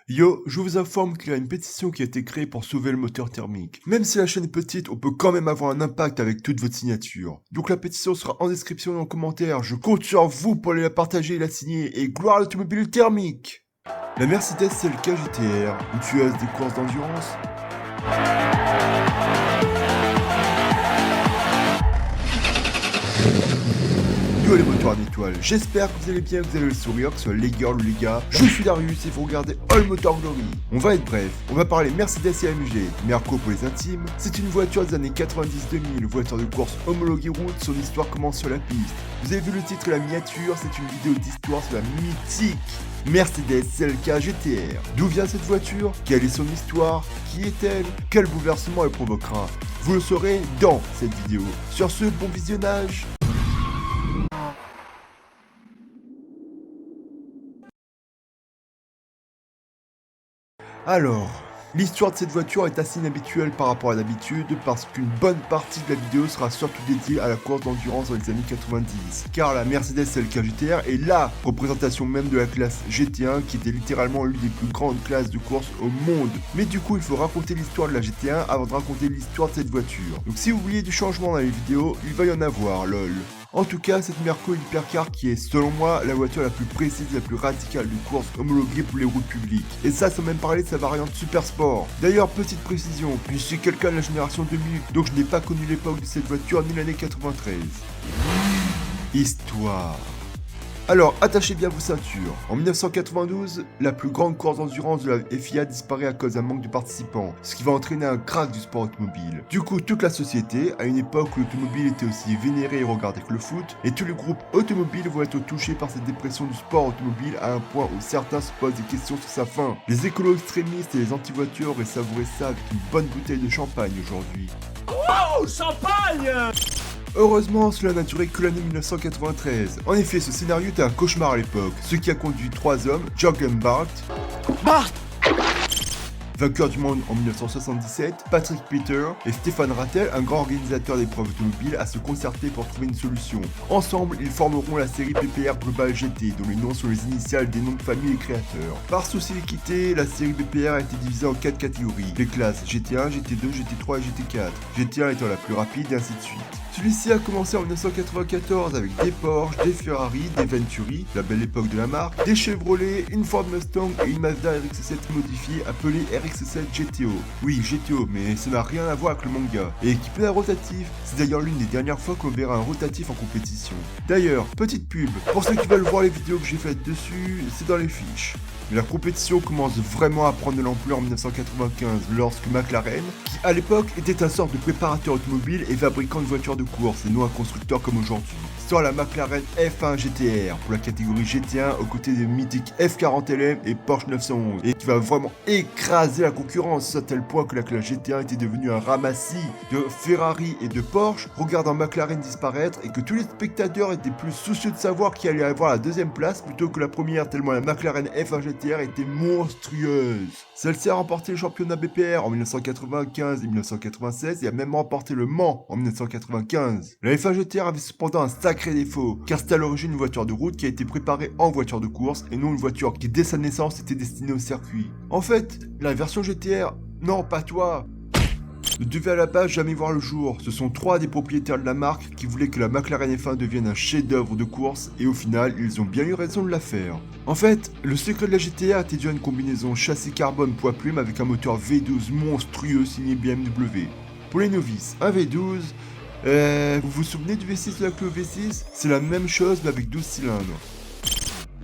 Yo, je vous informe qu'il y a une pétition qui a été créée pour sauver le moteur thermique. Même si la chaîne est petite, on peut quand même avoir un impact avec toute votre signature. Donc la pétition sera en description et en commentaire. Je compte sur vous pour aller la partager et la signer. Et gloire à l'automobile thermique! La Mercedes CLK GTR, une tueuse des courses d'endurance. Yo les moteurs en étoile, j'espère que vous allez bien, vous avez le sourire, que ce soit les girls ou les gars. Je suis Darius et vous regardez All Motor Glory. On va être bref, on va parler Mercedes et AMG. Merco pour les intimes, c'est une voiture des années 90-2000, voiture de course homologuée route, son histoire commence sur la piste. Vous avez vu le titre et la miniature, c'est une vidéo d'histoire sur la mythique Mercedes CLK GTR. D'où vient cette voiture? Quelle est son histoire? Qui est-elle? Quel bouleversement elle provoquera? Vous le saurez dans cette vidéo. Sur ce, bon visionnage. Alors, l'histoire de cette voiture est assez inhabituelle par rapport à d'habitude parce qu'une bonne partie de la vidéo sera surtout dédiée à la course d'endurance dans les années 90. Car la Mercedes CLK GTR est la représentation même de la classe GT1 qui était littéralement l'une des plus grandes classes de course au monde. Mais du coup, il faut raconter l'histoire de la GT1 avant de raconter l'histoire de cette voiture. Donc si vous voulez du changement dans les vidéos, il va y en avoir, lol. En tout cas, cette Merco Hypercar qui est, selon moi, la voiture la plus précise, la plus radicale de course homologuée pour les routes publiques. Et ça, sans même parler de sa variante Super Sport. D'ailleurs, petite précision, je suis quelqu'un de la génération 2000, donc je n'ai pas connu l'époque de cette voiture ni l'année 93. Histoire. Alors, attachez bien vos ceintures. En 1992, la plus grande course d'endurance de la FIA disparaît à cause d'un manque de participants, ce qui va entraîner un krach du sport automobile. Du coup, toute la société, à une époque où l'automobile était aussi vénérée et regardée que le foot, et tous les groupes automobiles vont être touchés par cette dépression du sport automobile à un point où certains se posent des questions sur sa fin. Les écolos extrémistes et les anti-voitures auraient savouré ça avec une bonne bouteille de champagne aujourd'hui. Wow, champagne! Heureusement, cela n'a duré que l'année 1993. En effet, ce scénario était un cauchemar à l'époque, ce qui a conduit trois hommes, Jürgen Bart, vainqueur du monde en 1977, Patrick Peter et Stefan Rattel, un grand organisateur d'épreuves automobiles, à se concerter pour trouver une solution. Ensemble, ils formeront la série PPR Global GT, dont les noms sont les initiales des noms de famille et créateurs. Par souci d'équité, la série PPR a été divisée en 4 catégories, les classes GT1, GT2, GT3 et GT4, GT1 étant la plus rapide et ainsi de suite. Celui-ci a commencé en 1994 avec des Porsche, des Ferrari, des Venturi, la belle époque de la marque, des Chevrolet, une Ford Mustang et une Mazda RX-7 modifiée appelée RX-7 GTO. Oui, GTO, mais ça n'a rien à voir avec le manga. Et équipé d'un rotatif, c'est d'ailleurs l'une des dernières fois qu'on verra un rotatif en compétition. D'ailleurs, petite pub, pour ceux qui veulent voir les vidéos que j'ai faites dessus, c'est dans les fiches. Mais la compétition commence vraiment à prendre de l'ampleur en 1995 lorsque McLaren, qui à l'époque était un sorte de préparateur automobile et fabricant de voitures de course et non un constructeur comme aujourd'hui, sort la McLaren F1 GTR pour la catégorie GT1 aux côtés des mythiques F40 LM et Porsche 911 et qui va vraiment écraser la concurrence à tel point que la classe GT1 était devenue un ramassis de Ferrari et de Porsche, regardant McLaren disparaître et que tous les spectateurs étaient plus soucieux de savoir qui allait avoir la deuxième place plutôt que la première tellement la McLaren F1 GTR était monstrueuse. Celle-ci a remporté le championnat BPR en 1995 et 1996 et a même remporté le Mans en 1995. La F1 GTR avait cependant un sacré défaut, car c'était à l'origine une voiture de route qui a été préparée en voiture de course et non une voiture qui dès sa naissance était destinée au circuit. En fait, la version GTR, non pas toi, ne devait à la base jamais voir le jour. Ce sont trois des propriétaires de la marque qui voulaient que la McLaren F1 devienne un chef-d'œuvre de course et au final, ils ont bien eu raison de la faire. En fait, le secret de la GTR était dû à une combinaison châssis carbone poids-plume avec un moteur V12 monstrueux signé BMW. Pour les novices, un V12, vous vous souvenez du V6 de la Clio V6? C'est la même chose mais avec 12 cylindres.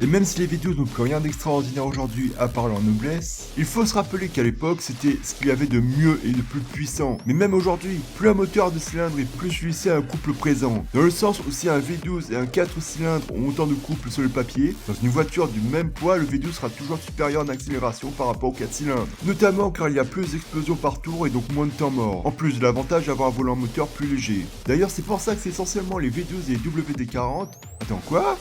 Et même si les V12 n'ont plus rien d'extraordinaire aujourd'hui à part leur noblesse, il faut se rappeler qu'à l'époque c'était ce qu'il y avait de mieux et de plus puissant. Mais même aujourd'hui, plus un moteur de cylindre et plus celui-ci a un couple présent. Dans le sens où si un V12 et un 4 cylindres ont autant de couple sur le papier, dans une voiture du même poids, le V12 sera toujours supérieur en accélération par rapport au 4 cylindres. Notamment car il y a plus d'explosions par tour et donc moins de temps mort. En plus de l'avantage d'avoir un volant moteur plus léger. D'ailleurs c'est pour ça que c'est essentiellement les V12 et les WD-40. Attends quoi ?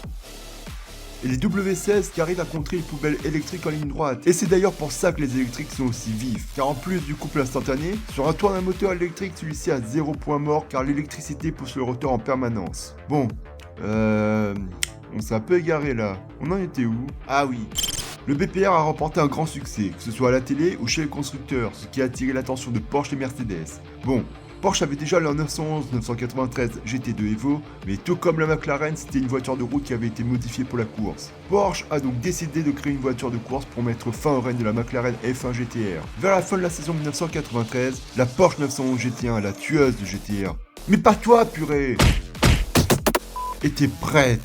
Et les W16 qui arrivent à contrer les poubelles électriques en ligne droite. Et c'est d'ailleurs pour ça que les électriques sont aussi vifs, car en plus du couple instantané, sur un tour d'un moteur électrique, celui-ci a 0 point mort car l'électricité pousse le rotor en permanence. Bon, on s'est un peu égaré là. On en était où? Ah oui. Le BPR a remporté un grand succès, que ce soit à la télé ou chez les constructeurs, ce qui a attiré l'attention de Porsche et Mercedes. Bon, Porsche avait déjà leur 911-993 GT2 Evo, mais tout comme la McLaren, c'était une voiture de route qui avait été modifiée pour la course. Porsche a donc décidé de créer une voiture de course pour mettre fin au règne de la McLaren F1 GTR. Vers la fin de la saison 1993, la Porsche 911 GT1, la tueuse de GTR, mais pas toi purée, était prête.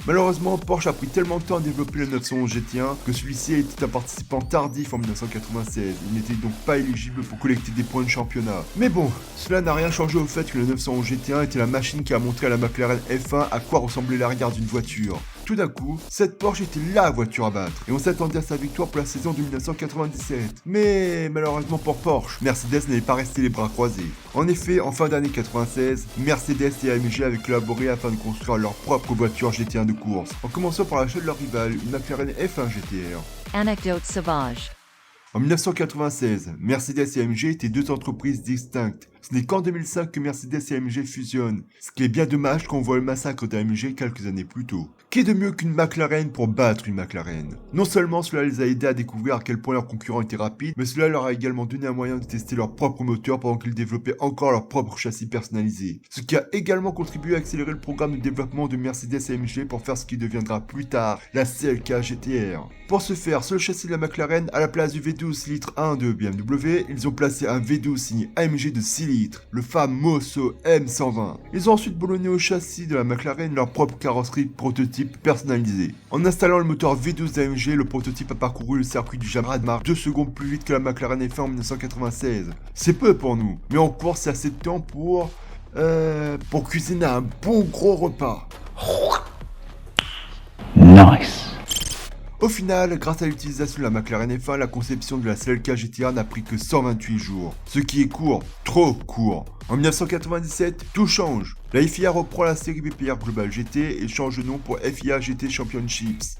Malheureusement, Porsche a pris tellement de temps à développer le 911 GT1 que celui-ci était un participant tardif en 1996. Il n'était donc pas éligible pour collecter des points de championnat. Mais bon, cela n'a rien changé au fait que le 911 GT1 était la machine qui a montré à la McLaren F1 à quoi ressemblait l'arrière d'une voiture. Tout d'un coup, cette Porsche était la voiture à battre, et on s'attendait à sa victoire pour la saison de 1997. Mais malheureusement pour Porsche, Mercedes n'allait pas rester les bras croisés. En effet, en fin d'année 96, Mercedes et AMG avaient collaboré afin de construire leur propre voiture GT1 de course, en commençant par l'achat de leur rival, une McLaren F1 GTR. Anecdote sauvage. En 1996, Mercedes et AMG étaient deux entreprises distinctes. Ce n'est qu'en 2005 que Mercedes et AMG fusionnent, ce qui est bien dommage quand on voit le massacre d'AMG quelques années plus tôt. Qui de mieux qu'une McLaren pour battre une McLaren? Non seulement cela les a aidés à découvrir à quel point leurs concurrents étaient rapides, mais cela leur a également donné un moyen de tester leur propre moteur pendant qu'ils développaient encore leur propre châssis personnalisé. Ce qui a également contribué à accélérer le programme de développement de Mercedes et AMG pour faire ce qui deviendra plus tard la CLK GTR. Pour ce faire, sur le châssis de la McLaren, à la place du V12 litre 1 de BMW, ils ont placé un V12 signé AMG de 6 litres, le famoso M120. Ils ont ensuite boulonné au châssis de la McLaren leur propre carrosserie prototype personnalisée. En installant le moteur V12 d'AMG, le prototype a parcouru le circuit du Jarama 2 secondes plus vite que la McLaren F1 en 1996. C'est peu pour nous, mais en course c'est assez de temps pour cuisiner un bon gros repas. Nice. Au final, grâce à l'utilisation de la McLaren F1, la conception de la CLK GTR n'a pris que 128 jours. Ce qui est court, trop court. En 1997, tout change. La FIA reprend la série BPR Global GT et change de nom pour FIA GT Championships.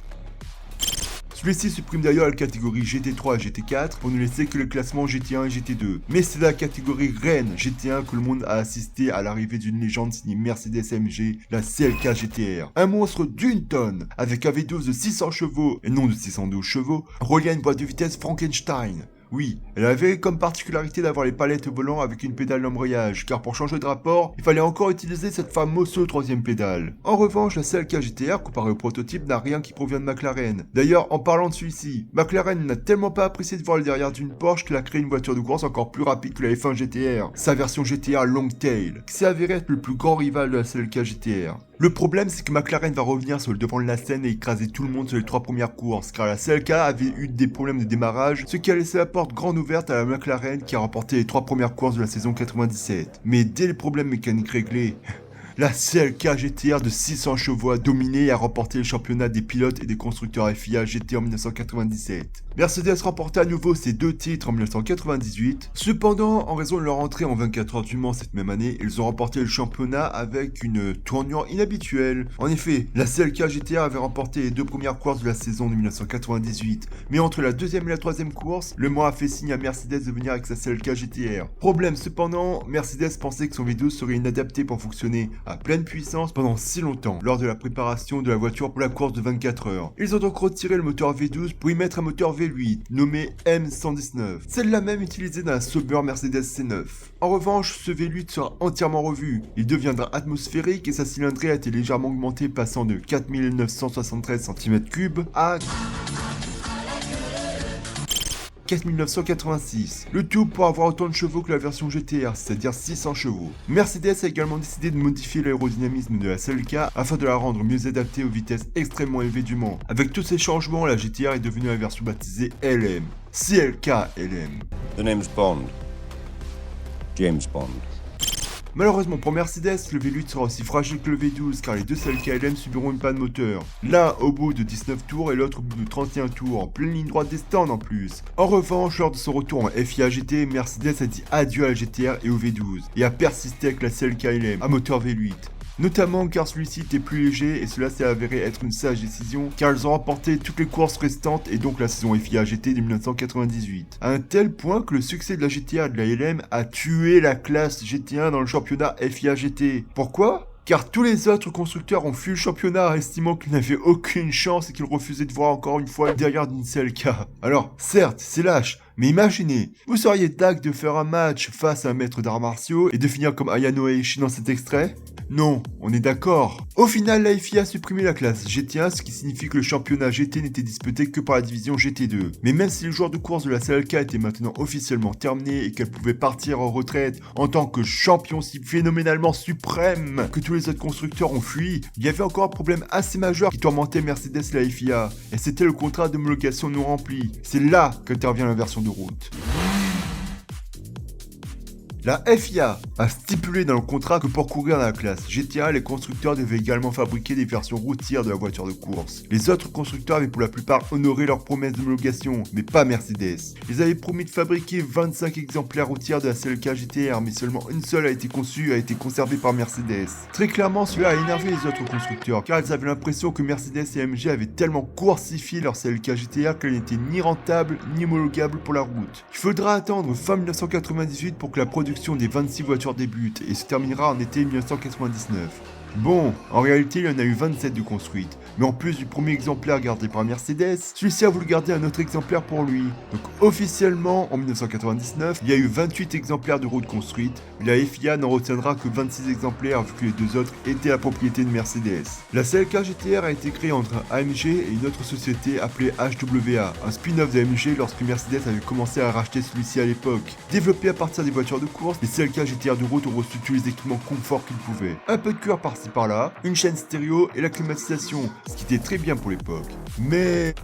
Celui-ci supprime d'ailleurs la catégorie GT3 et GT4 pour ne laisser que le classement GT1 et GT2. Mais c'est la catégorie reine GT1 que le monde a assisté à l'arrivée d'une légende signée Mercedes AMG, la CLK GTR. Un monstre d'une tonne, avec un V12 de 600 chevaux et non de 612 chevaux, relié à une boîte de vitesse Frankenstein. Oui, elle avait comme particularité d'avoir les palettes volant avec une pédale d'embrayage, car pour changer de rapport, il fallait encore utiliser cette fameuse troisième pédale. En revanche, la CLK GTR, comparée au prototype, n'a rien qui provient de McLaren. D'ailleurs, en parlant de celui-ci, McLaren n'a tellement pas apprécié de voir le derrière d'une Porsche qu'elle a créé une voiture de course encore plus rapide que la F1 GTR, sa version GTR Longtail, qui s'est avérée être le plus grand rival de la CLK GTR. Le problème, c'est que McLaren va revenir sur le devant de la scène et écraser tout le monde sur les 3 premières courses, car la CLK avait eu des problèmes de démarrage, ce qui a laissé la porte grande ouverte à la McLaren qui a remporté les 3 premières courses de la saison 97. Mais dès les problèmes mécaniques réglés, la CLK GTR de 600 chevaux a dominé et a remporté le championnat des pilotes et des constructeurs FIA GT en 1997. Mercedes remporta à nouveau ses 2 titres en 1998. Cependant, en raison de leur entrée en 24 heures du Mans cette même année, ils ont remporté le championnat avec une tournure inhabituelle. En effet, la CLK GTR avait remporté les 2 premières courses de la saison de 1998. Mais entre la deuxième et la troisième course, Le Mans a fait signe à Mercedes de venir avec sa CLK GTR. Problème cependant, Mercedes pensait que son V12 serait inadapté pour fonctionner à pleine puissance pendant si longtemps lors de la préparation de la voiture pour la course de 24 heures. Ils ont donc retiré le moteur V12 pour y mettre un moteur V8 nommé M119, celle-là même utilisée dans la Sauber Mercedes C9. En revanche, ce V8 sera entièrement revu, il deviendra atmosphérique et sa cylindrée a été légèrement augmentée passant de 4973 cm3 à 4986. Le tout pour avoir autant de chevaux que la version GTR, c'est-à-dire 600 chevaux. Mercedes a également décidé de modifier l'aérodynamisme de la CLK afin de la rendre mieux adaptée aux vitesses extrêmement élevées du Mans. Avec tous ces changements, la GTR est devenue la version baptisée LM. CLK LM. The name's Bond. James Bond. Malheureusement pour Mercedes, le V8 sera aussi fragile que le V12 car les deux CLK LM subiront une panne moteur. L'un au bout de 19 tours et l'autre au bout de 31 tours, en pleine ligne droite des stands en plus. En revanche, lors de son retour en FIA GT, Mercedes a dit adieu à la GTR et au V12 et a persisté avec la CLK LM à moteur V8. Notamment car celui-ci était plus léger et cela s'est avéré être une sage décision car ils ont remporté toutes les courses restantes et donc la saison FIA GT de 1998. À un tel point que le succès de la GTR et de la LM a tué la classe GT1 dans le championnat FIA GT. Pourquoi ? car tous les autres constructeurs ont fui le championnat, estimant qu'ils n'avaient aucune chance et qu'ils refusaient de voir encore une fois le derrière d'une CLK. Alors, certes, c'est lâche, mais imaginez, vous seriez tac de faire un match face à un maître d'arts martiaux et de finir comme Ayano Eishi dans cet extrait? Non, on est d'accord. Au final, la FIA a supprimé la classe GT1, ce qui signifie que le championnat GT n'était disputé que par la division GT2. Mais même si les joueurs de course de la CLK étaient maintenant officiellement terminés et qu'elle pouvait partir en retraite en tant que champion si phénoménalement suprême que tous les autres constructeurs ont fui, il y avait encore un problème assez majeur qui tourmentait Mercedes et la FIA, et c'était le contrat d'homologation non rempli. C'est là qu'intervient la version de route. La FIA a stipulé dans le contrat que pour courir dans la classe GTA, les constructeurs devaient également fabriquer des versions routières de la voiture de course. Les autres constructeurs avaient pour la plupart honoré leurs promesses d'homologation, mais pas Mercedes. Ils avaient promis de fabriquer 25 exemplaires routières de la CLK GTR, mais seulement une seule a été conçue et a été conservée par Mercedes. Très clairement, cela a énervé les autres constructeurs, car ils avaient l'impression que Mercedes et AMG avaient tellement coercifié leur CLK GTR qu'elle n'était ni rentable ni homologable pour la route. Il faudra attendre fin 1998 pour que la production des 26 voitures débute et se terminera en été 1999. Bon, en réalité il y en a eu 27 de construites, mais en plus du premier exemplaire gardé par Mercedes, celui-ci a voulu garder un autre exemplaire pour lui. Donc officiellement, en 1999, il y a eu 28 exemplaires de routes construites, mais la FIA n'en retiendra que 26 exemplaires vu que les deux autres étaient la propriété de Mercedes. La CLK GTR a été créée entre AMG et une autre société appelée HWA, un spin-off de AMG lorsque Mercedes avait commencé à racheter celui-ci à l'époque. Développé à partir des voitures de course, les CLK GTR de route ont reçu tous les équipements confort qu'ils pouvaient. Un peu de cuir par-ci par-là, une chaîne stéréo et la climatisation, ce qui était très bien pour l'époque. Mais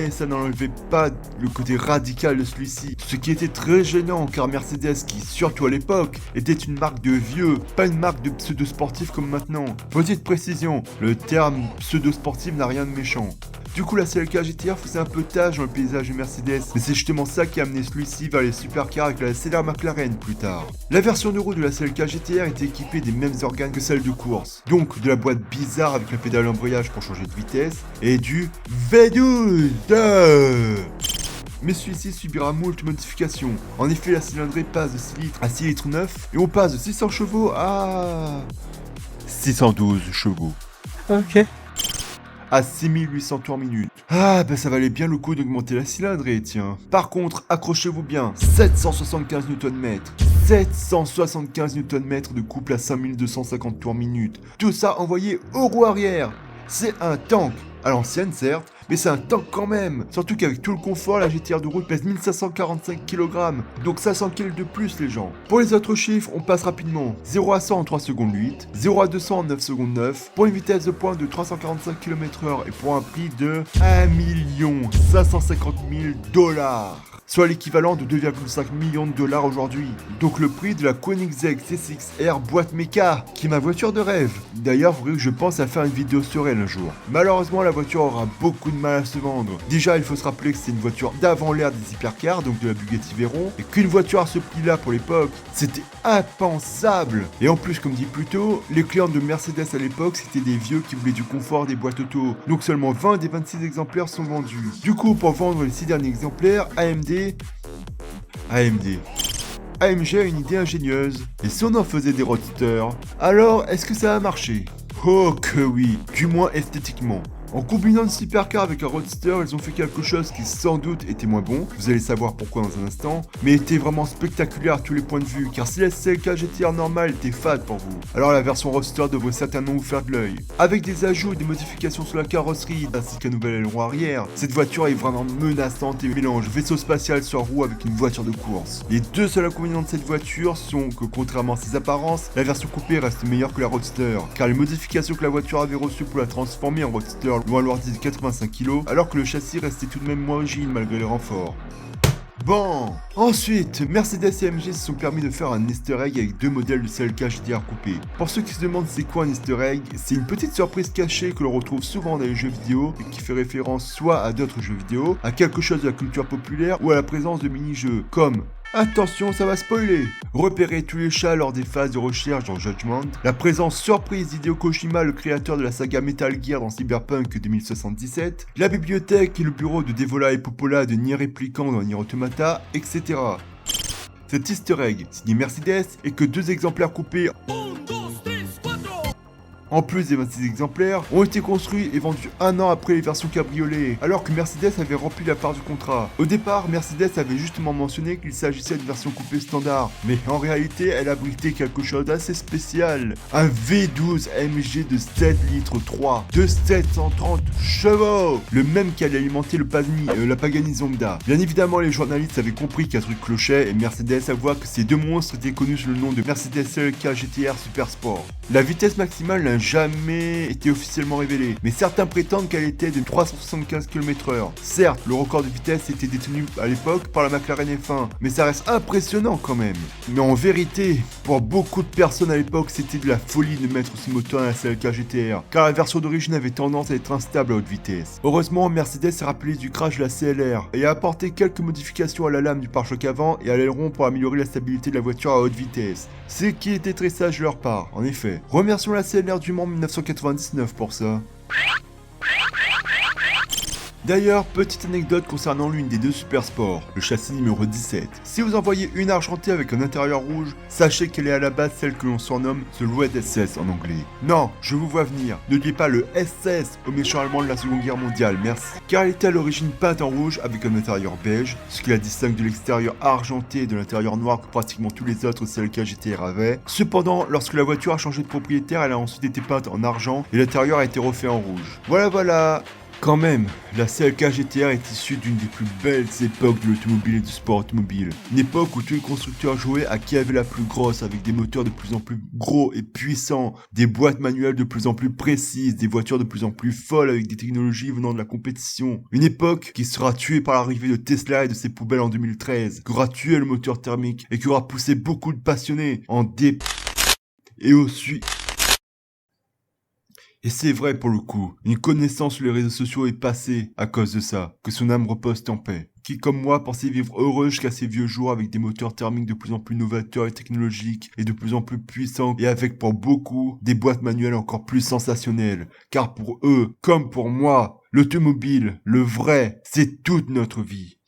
ça n'enlevait pas le côté radical de celui-ci, ce qui était très gênant car Mercedes, qui surtout à l'époque, était une marque de vieux, pas une marque de pseudo-sportif comme maintenant. Petite précision, le terme pseudo-sportif n'a rien de méchant. Du coup, la CLK GTR faisait un peu tâche dans le paysage de Mercedes, mais c'est justement ça qui a amené celui-ci vers les supercars avec la SLR McLaren plus tard. La version de route de la CLK GTR était équipée des mêmes organes que celle de course, donc de la boîte bizarre avec la pédale d'embrayage pour changer de vitesse, et du V12. Mais celui-ci subira moult modifications. En effet, la cylindrée passe de 6 litres à 6 litres 9, et on passe de 600 chevaux à 612 chevaux. Ok. À 6800 tours minute. Ah bah ça valait bien le coup d'augmenter la cylindrée, tiens. Par contre, accrochez-vous bien, 775 Nm. 775 Nm de couple à 5250 tours minute. Tout ça envoyé au roue arrière. C'est un tank. À l'ancienne certes, mais c'est un tank quand même. Surtout qu'avec tout le confort, la GTR de route pèse 1545 kg. Donc 500 kg de plus les gens. Pour les autres chiffres, on passe rapidement. 0 à 100 en 3 secondes 8. 0 à 200 en 9 secondes 9. Pour une vitesse de pointe de 345 km/h et pour un prix de 1 550 000 $. Soit l'équivalent de 2,5 millions de dollars aujourd'hui. Donc le prix de la Koenigsegg C6R boîte méca, qui est ma voiture de rêve. D'ailleurs, il faudrait que je pense à faire une vidéo sur elle un jour. Malheureusement, la voiture aura beaucoup de mal à se vendre. Déjà, il faut se rappeler que c'est une voiture d'avant l'ère des hypercars, donc de la Bugatti Veyron, et qu'une voiture à ce prix-là pour l'époque, c'était impensable. Et en plus, comme dit plus tôt, les clients de Mercedes à l'époque, c'était des vieux qui voulaient du confort des boîtes auto. Donc seulement 20 des 26 exemplaires sont vendus. Du coup, pour vendre les 6 derniers exemplaires, AMG a une idée ingénieuse. Et si on en faisait des roadsters? Alors, est-ce que ça a marché? Oh que oui, du moins esthétiquement. En combinant une supercar avec un roadster, ils ont fait quelque chose qui sans doute était moins bon, vous allez savoir pourquoi dans un instant, mais était vraiment spectaculaire à tous les points de vue, car si la CLK GTR normale était fade pour vous, alors la version roadster devrait certainement vous faire de l'œil. Avec des ajouts et des modifications sur la carrosserie, ainsi qu'un nouvel aileron arrière, cette voiture est vraiment menaçante et mélange vaisseau spatial sur roue avec une voiture de course. Les deux seuls inconvénients de cette voiture sont que contrairement à ses apparences, la version coupée reste meilleure que la roadster, car les modifications que la voiture avait reçues pour la transformer en roadster loin alourdi de 85 kg, alors que le châssis restait tout de même moins rigide malgré les renforts. Bon, ensuite, Mercedes et AMG se sont permis de faire un easter egg avec deux modèles de CLK GTR coupé. Pour ceux qui se demandent c'est quoi un easter egg, c'est une petite surprise cachée que l'on retrouve souvent dans les jeux vidéo et qui fait référence soit à d'autres jeux vidéo, à quelque chose de la culture populaire ou à la présence de mini-jeux, comme attention, ça va spoiler! Repérer tous les chats lors des phases de recherche dans Judgment, la présence surprise d'Hideo Kojima, le créateur de la saga Metal Gear dans Cyberpunk 2077, la bibliothèque et le bureau de Devola et Popola de Nier Replicant dans Nier Automata, etc. Cet easter egg, signé Mercedes, est que deux exemplaires coupés En plus des 26 exemplaires, ont été construits et vendus un an après les versions cabriolet, alors que Mercedes avait rempli la part du contrat. Au départ, Mercedes avait justement mentionné qu'il s'agissait d'une version coupée standard, mais en réalité, elle abritait quelque chose d'assez spécial. Un V12 AMG de 7 litres 3, de 730 chevaux, le même qui allait alimenter la Pagani Zonda. Bien évidemment, les journalistes avaient compris qu'un truc clochait et Mercedes avoua que ces deux monstres étaient connus sous le nom de Mercedes CLK GTR Super Sport. La vitesse maximale n'a jamais été officiellement révélée, mais certains prétendent qu'elle était de 375 km/h. Certes, le record de vitesse était détenu à l'époque par la McLaren F1, mais ça reste impressionnant quand même. Mais en vérité, pour beaucoup de personnes à l'époque, c'était de la folie de mettre ce moteur dans la CLK GTR, car la version d'origine avait tendance à être instable à haute vitesse. Heureusement, Mercedes s'est rappelé du crash de la CLR et a apporté quelques modifications à la lame du pare-choc avant et à l'aileron pour améliorer la stabilité de la voiture à haute vitesse. Ce qui était très sage de leur part, en effet. Remercions la CLR du Mans 1999 pour ça. D'ailleurs, petite anecdote concernant l'une des deux Super Sports, le châssis numéro 17. Si vous en voyez une argentée avec un intérieur rouge, sachez qu'elle est à la base celle que l'on surnomme The Red SS en anglais. Non, je vous vois venir, ne liez pas le SS au méchant allemand de la Seconde Guerre mondiale, merci. Car elle était à l'origine peinte en rouge avec un intérieur beige, ce qui la distingue de l'extérieur argenté et de l'intérieur noir que pratiquement tous les autres CLK GTR avaient. Cependant, lorsque la voiture a changé de propriétaire, elle a ensuite été peinte en argent et l'intérieur a été refait en rouge. Voilà. Quand même, la CLK GTR est issue d'une des plus belles époques de l'automobile et du sport automobile. Une époque où tous les constructeurs jouaient à qui avait la plus grosse, avec des moteurs de plus en plus gros et puissants, des boîtes manuelles de plus en plus précises, des voitures de plus en plus folles avec des technologies venant de la compétition. Une époque qui sera tuée par l'arrivée de Tesla et de ses poubelles en 2013, qui aura tué le moteur thermique et qui aura poussé beaucoup de passionnés en dé... et aussi... Et c'est vrai pour le coup, une connaissance sur les réseaux sociaux est passée à cause de ça, que son âme repose en paix. Qui comme moi pensait vivre heureux jusqu'à ses vieux jours avec des moteurs thermiques de plus en plus novateurs et technologiques et de plus en plus puissants et avec pour beaucoup des boîtes manuelles encore plus sensationnelles. Car pour eux, comme pour moi, l'automobile, le vrai, c'est toute notre vie.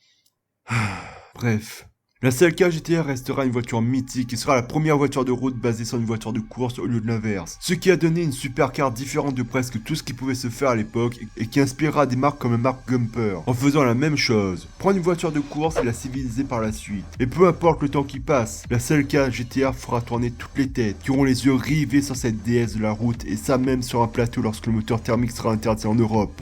Bref. La CLK GTR restera une voiture mythique et sera la première voiture de route basée sur une voiture de course au lieu de l'inverse. Ce qui a donné une supercar différente de presque tout ce qui pouvait se faire à l'époque et qui inspirera des marques comme Mark Gumper en faisant la même chose. Prendre une voiture de course et la civiliser par la suite. Et peu importe le temps qui passe, la CLK GTR fera tourner toutes les têtes qui auront les yeux rivés sur cette déesse de la route et ça même sur un plateau lorsque le moteur thermique sera interdit en Europe.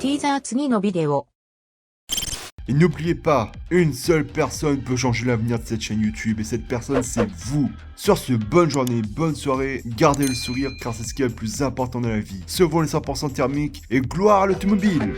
Teaser 次のビデオ Et n'oubliez pas, une seule personne peut changer l'avenir de cette chaîne YouTube et cette personne c'est vous. Sur ce, bonne journée, bonne soirée, gardez le sourire car c'est ce qui est le plus important dans la vie. Sauvons les 100% thermiques et gloire à l'automobile.